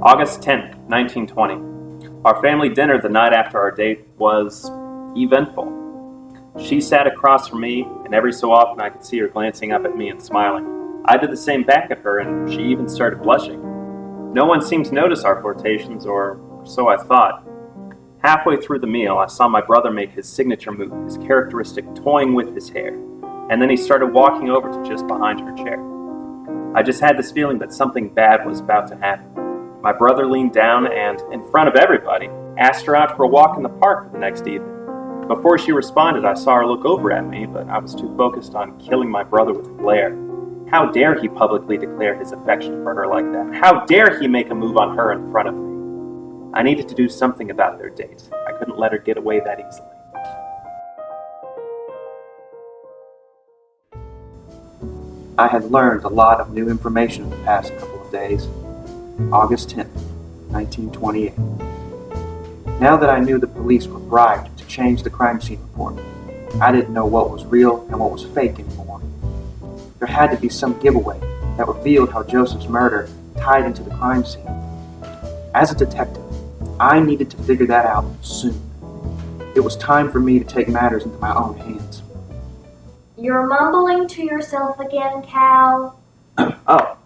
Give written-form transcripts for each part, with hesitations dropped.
August 10th, 1920. Our family dinner the night after our date was eventful. She sat across from me, and every so often I could see her glancing up at me and smiling. I did the same back at her, and she even started blushing. No one seemed to notice our flirtations, or so I thought. Halfway through the meal, I saw my brother make his signature move, his characteristic toying with his hair, and then he started walking over to just behind her chair. I just had this feeling that something bad was about to happen. My brother leaned down and, in front of everybody, asked her out for a walk in the park for the next evening. Before she responded, I saw her look over at me, but I was too focused on killing my brother with a glare. How dare he publicly declare his affection for her like that? How dare he make a move on her in front of me? I needed to do something about their date. I couldn't let her get away that easily. I had learned a lot of new information in the past couple of days. August 10th, 1928. Now that I knew the police were bribed to change the crime scene report, I didn't know what was real and what was fake anymore. There had to be some giveaway that revealed how Joseph's murder tied into the crime scene. As a detective, I needed to figure that out soon. It was time for me to take matters into my own hands. You're mumbling to yourself again, Cal. Oh,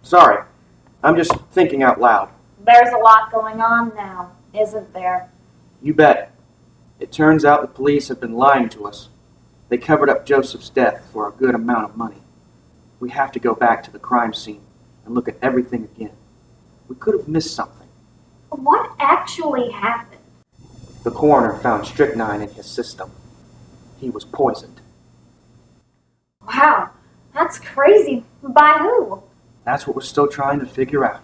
sorry. I'm just thinking out loud. There's a lot going on now, isn't there? You bet. It turns out the police have been lying to us. They covered up Joseph's death for a good amount of money. We have to go back to the crime scene and look at everything again. We could have missed something. What actually happened? The coroner found strychnine in his system. He was poisoned. Wow, that's crazy. By who? That's what we're still trying to figure out.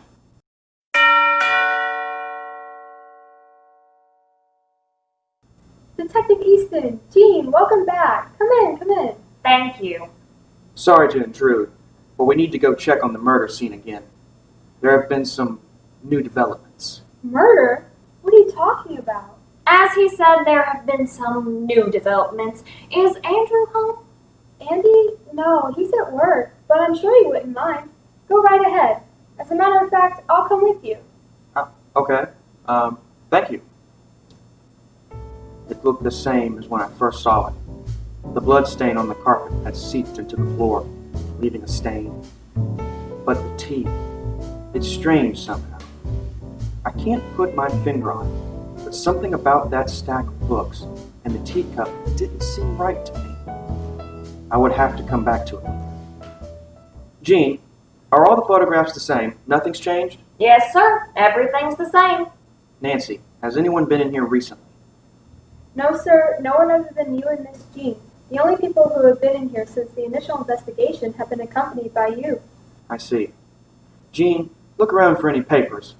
Detective Easton, Jean, welcome back. Come in. Thank you. Sorry to intrude, but we need to go check on the murder scene again. There have been some new developments. Murder? What are you talking about? As he said, there have been some new developments. Is Andrew home? Andy? No, he's at work, but I'm sure he wouldn't mind. Go right ahead. As a matter of fact, I'll come with you. Okay. Thank you. It looked the same as when I first saw it. The blood stain on the carpet had seeped into the floor, leaving a stain. But the tea, it's strange somehow. I can't put my finger on it, but something about that stack of books and the teacup didn't seem right to me. I would have to come back to it. Jean, are all the photographs the same? Nothing's changed? Yes, sir. Everything's the same. Nancy, has anyone been in here recently? No, sir, no one other than you and Miss Jean. The only people who have been in here since the initial investigation have been accompanied by you. I see. Jean, look around for any papers.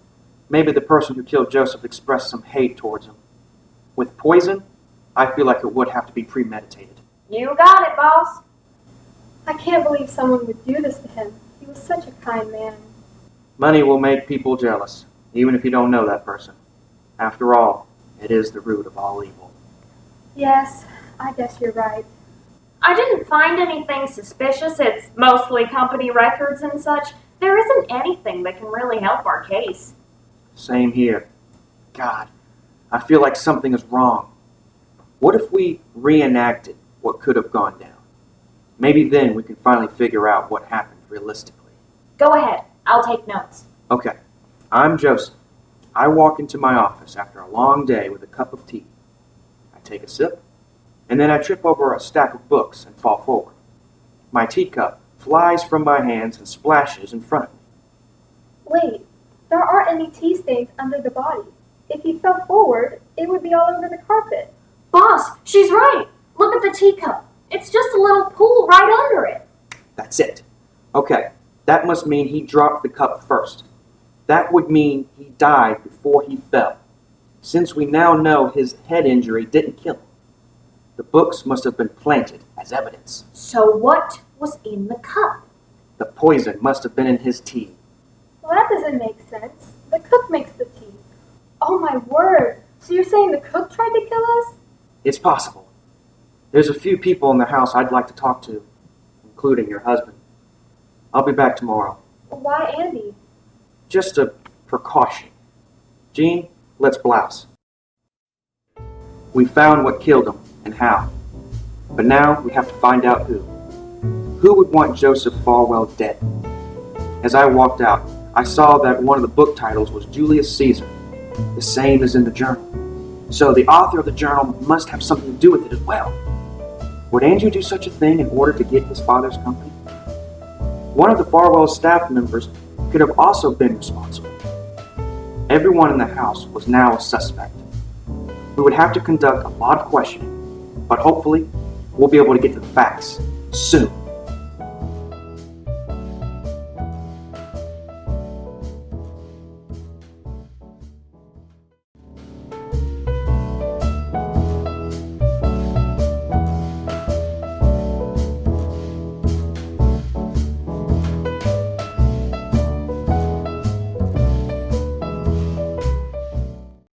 Maybe the person who killed Joseph expressed some hate towards him. With poison, I feel like it would have to be premeditated. You got it, boss. I can't believe someone would do this to him. He was such a kind man. Money will make people jealous, even if you don't know that person. After all, it is the root of all evil. Yes, I guess you're right. I didn't find anything suspicious. It's mostly company records and such. There isn't anything that can really help our case. Same here. God, I feel like something is wrong. What if we reenacted what could have gone down? Maybe then we can finally figure out what happened realistically. Go ahead. I'll take notes. Okay, I'm Joseph. I walk into my office after a long day with a cup of tea. I take a sip, and then I trip over a stack of books and fall forward. My teacup flies from my hands and splashes in front of me. Wait, there aren't any tea stains under the body. If he fell forward, it would be all over the carpet. Boss, she's right. Look at the teacup. It's just a little pool right under it. That's it. Okay, that must mean he dropped the cup first. That would mean he died before he fell. Since we now know his head injury didn't kill him, the books must have been planted as evidence. So what was in the cup? The poison must have been in his tea. Well, that doesn't make sense. The cook makes the tea. Oh my word. So you're saying the cook tried to kill us? It's possible. There's a few people in the house I'd like to talk to, including your husband. I'll be back tomorrow. Why Andy? Just to precaution. Gene, let's blouse. We found what killed him and how. But now we have to find out who. Who would want Joseph Falwell dead? As I walked out, I saw that one of the book titles was Julius Caesar, the same as in the journal. So the author of the journal must have something to do with it as well. Would Andrew do such a thing in order to get his father's company? One of the Farwell staff members could have also been responsible. Everyone in the house was now a suspect. We would have to conduct a lot of questioning, but hopefully we'll be able to get to the facts soon.